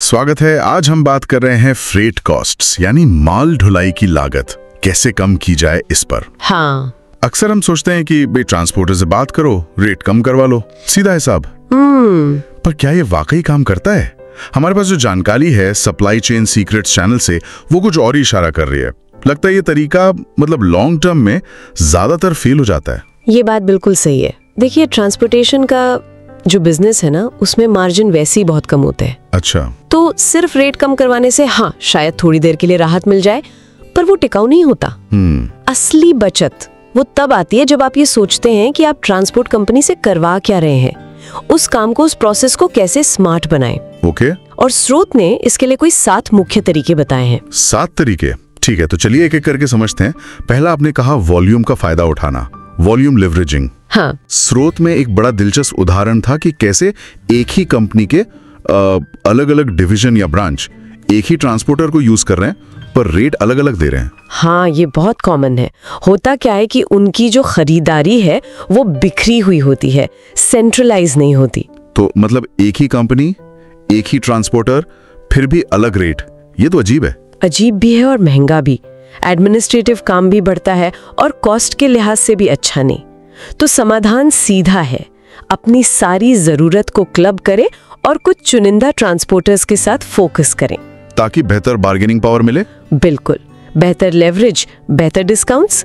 स्वागत है। आज हम बात कर रहे हैं फ्रेट कॉस्ट्स यानी माल ढुलाई की लागत कैसे कम की जाए इस पर। हाँ। अक्सर हम सोचते हैं कि भाई ट्रांसपोर्टर से बात करो, रेट कम करवा लो, सीधा हिसाब। पर क्या ये वाकई काम करता है? हमारे पास जो जानकारी है सप्लाई चेन सीक्रेट्स चैनल से, वो कुछ और ही इशारा कर रही है। लगता है ये तरीका मतलब लॉन्ग टर्म में ज्यादातर फेल हो जाता है। ये बात बिल्कुल सही है। देखिए, ट्रांसपोर्टेशन का जो बिजनेस है ना, उसमें मार्जिन वैसे ही बहुत कम होते हैं। अच्छा। तो सिर्फ रेट कम करवाने से हाँ शायद थोड़ी देर के लिए राहत मिल जाए, पर वो टिकाऊ नहीं होता। असली बचत वो तब आती है जब आप ये सोचते हैं कि आप ट्रांसपोर्ट कंपनी से करवा क्या रहे हैं, उस काम को, उस प्रोसेस को कैसे स्मार्ट बनाएं। ओके। और स्रोत ने इसके लिए कोई 7 मुख्य तरीके बताए हैं। 7 तरीके? ठीक है, तो चलिए एक एक करके समझते हैं। पहला आपने कहा वॉल्यूम का फायदा उठाना, वॉल्यूम लिवरेजिंग। हाँ। स्रोत में एक बड़ा दिलचस्प उदाहरण था कि कैसे एक ही कंपनी के अलग अलग डिवीजन या ब्रांच एक ही ट्रांसपोर्टर को यूज कर रहे हैं पर रेट अलग अलग दे रहे हैं। हाँ, ये बहुत कॉमन है। होता क्या है कि उनकी जो खरीदारी है वो बिखरी हुई होती है, सेंट्रलाइज नहीं होती। तो मतलब एक ही कंपनी, एक ही ट्रांसपोर्टर, फिर भी अलग रेट। ये तो अजीब है। अजीब भी है और महंगा भी। एडमिनिस्ट्रेटिव काम भी बढ़ता है और कॉस्ट के लिहाज से भी अच्छा नहीं। तो समाधान सीधा है, अपनी सारी जरूरत को क्लब करें और कुछ चुनिंदा ट्रांसपोर्टर्स के साथ फोकस करें, ताकि बेहतर बार्गेनिंग पावर मिले। बिल्कुल, बेहतर लेवरेज, बेहतर डिस्काउंट्स।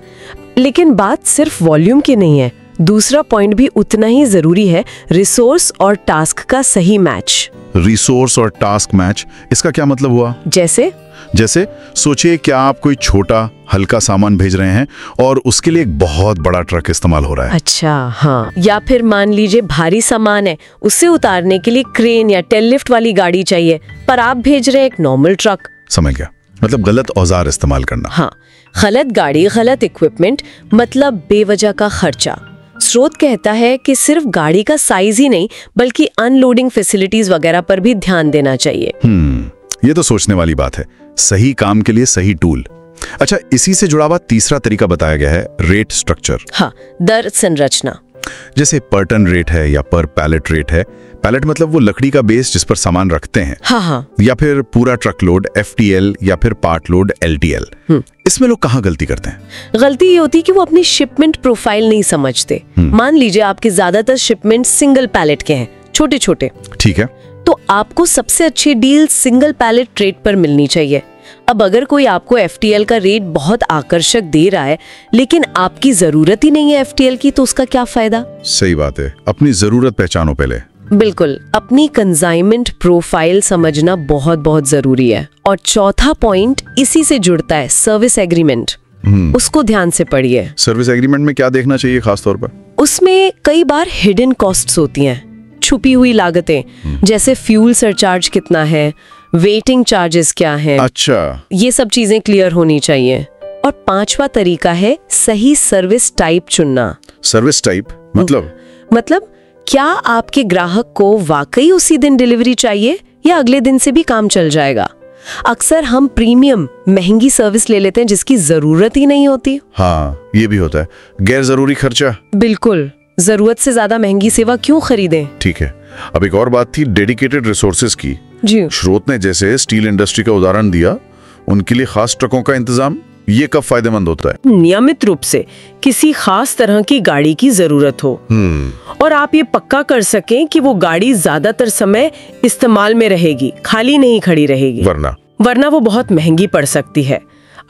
लेकिन बात सिर्फ वॉल्यूम की नहीं है। दूसरा पॉइंट भी उतना ही जरूरी है, रिसोर्स और टास्क का सही मैच। रिसोर्स और टास्क मैच, इसका क्या मतलब हुआ? जैसे सोचिए क्या आप कोई छोटा हल्का सामान भेज रहे हैं और उसके लिए एक बहुत बड़ा ट्रक इस्तेमाल हो रहा है। अच्छा, हाँ। या फिर मान लीजिए भारी सामान है, उसे उतारने के लिए क्रेन या टेललिफ्ट वाली गाड़ी चाहिए, पर आप भेज रहे हैं एक नॉर्मल ट्रक। समझ गया, मतलब गलत औजार इस्तेमाल करना। हाँ, गलत गाड़ी, गलत इक्विपमेंट, मतलब बेवजह का खर्चा। स्रोत कहता है कि सिर्फ गाड़ी का साइज ही नहीं बल्कि अनलोडिंग फैसिलिटीज वगैरह पर भी ध्यान देना चाहिए। ये तो सोचने वाली बात है। सही काम के लिए सही टूल। अच्छा, इसी से जुड़ा हुआ तीसरा तरीका बताया गया है, रेट स्ट्रक्चर। हाँ, दर संरचना। जैसे पर टन रेट है या पर पैलेट रेट है। पैलेट मतलब वो लकड़ी का बेस जिस पर सामान रखते हैं। हाँ। या फिर पूरा ट्रक लोड FTL या फिर पार्ट लोड LTL। इसमें लोग कहाँ गलती करते हैं? गलती ये होती है कि वो अपनी शिपमेंट प्रोफाइल नहीं समझते। मान लीजिए आपके ज्यादातर शिपमेंट सिंगल पैलेट के हैं, छोटे छोटे। ठीक है। तो आपको सबसे अच्छी डील सिंगल पैलेट रेट पर मिलनी चाहिए। अब अगर कोई आपको FTL का रेट बहुत आकर्षक दे रहा है लेकिन आपकी जरूरत ही नहीं है FTL की, तो उसका क्या फायदा? सही बात है, अपनी जरूरत पहचानो पहले। बिल्कुल, अपनी कंसाइनमेंट प्रोफाइल समझना बहुत बहुत जरूरी है। और चौथा पॉइंट इसी से जुड़ता है, सर्विस एग्रीमेंट। उसको ध्यान से पढ़िए। सर्विस एग्रीमेंट में क्या देखना चाहिए खास तौर पर? उसमें कई बार हिडन कॉस्ट्स होती हैं, छुपी हुई लागतें, जैसे फ्यूल सरचार्ज कितना है, वेटिंग चार्जेस क्या हैं। अच्छा, ये सब चीजें क्लियर होनी चाहिए। और 5वां तरीका है सही सर्विस टाइप चुनना। सर्विस टाइप मतलब क्या आपके ग्राहक को वाकई उसी दिन डिलीवरी चाहिए या अगले दिन से भी काम चल जाएगा? अक्सर हम प्रीमियम महंगी सर्विस ले लेते हैं जिसकी जरूरत ही नहीं होती। हाँ, ये भी होता है, गैर जरूरी खर्चा। बिल्कुल, जरूरत से ज्यादा महंगी सेवा क्यों खरीदें? ठीक है। अब एक और बात थी डेडिकेटेड रिसोर्सेज की। जी। स्रोत ने जैसे स्टील इंडस्ट्री का उदाहरण दिया, उनके लिए खास ट्रकों का इंतजाम, ये कब फायदेमंद होता है? नियमित रूप से किसी खास तरह की गाड़ी की जरूरत हो और आप ये पक्का कर सकें कि वो गाड़ी ज्यादातर समय इस्तेमाल में रहेगी, खाली नहीं खड़ी रहेगी। वरना वो बहुत महंगी पड़ सकती है।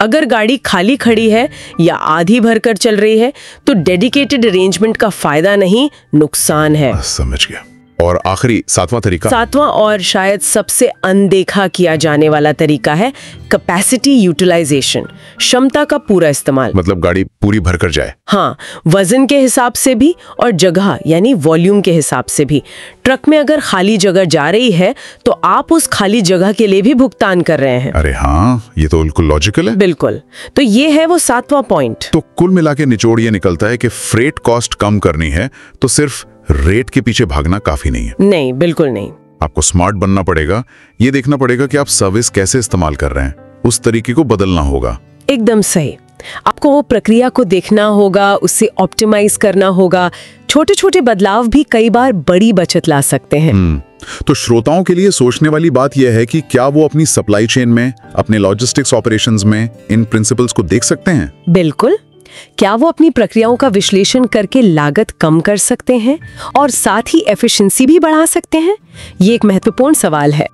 अगर गाड़ी खाली खड़ी है या आधी भरकर चल रही है तो डेडिकेटेड अरेंजमेंट का फायदा नहीं, नुकसान है। समझ गया। और आखिरी 7वां तरीका? 7वां और शायद सबसे अनदेखा किया जाने वाला तरीका है कैपेसिटी यूटिलाइजेशन, क्षमता का पूरा इस्तेमाल। मतलब गाड़ी पूरी भरकर जाए। हाँ, वजन के हिसाब से भी और जगह यानी वॉल्यूम के हिसाब से भी। ट्रक में अगर खाली जगह जा रही है तो आप उस खाली जगह के लिए भी भुगतान कर रहे हैं। अरे हाँ, ये तो बिल्कुल लॉजिकल है। बिल्कुल। तो ये है वो 7वां पॉइंट। तो कुल मिला के निचोड़ ये निकलता है कि फ्रेट कॉस्ट कम करनी है तो सिर्फ रेट के पीछे भागना काफी नहीं है। नहीं, बिल्कुल नहीं। आपको स्मार्ट बनना पड़ेगा। ये देखना पड़ेगा कि आप सर्विस कैसे इस्तेमाल कर रहे हैं, उस तरीके को बदलना होगा। एकदम सही। आपको वो प्रक्रिया को देखना होगा, उससे ऑप्टिमाइज करना होगा। छोटे छोटे बदलाव भी कई बार बड़ी बचत ला सकते हैं। तो श्रोताओं के लिए सोचने वाली बात यह है कि क्या वो अपनी सप्लाई चेन में, अपने लॉजिस्टिक्स ऑपरेशंस में इन प्रिंसिपल्स को देख सकते हैं? बिल्कुल। क्या वो अपनी प्रक्रियाओं का विश्लेषण करके लागत कम कर सकते हैं और साथ ही एफिशिएंसी भी बढ़ा सकते हैं? ये एक महत्वपूर्ण सवाल है।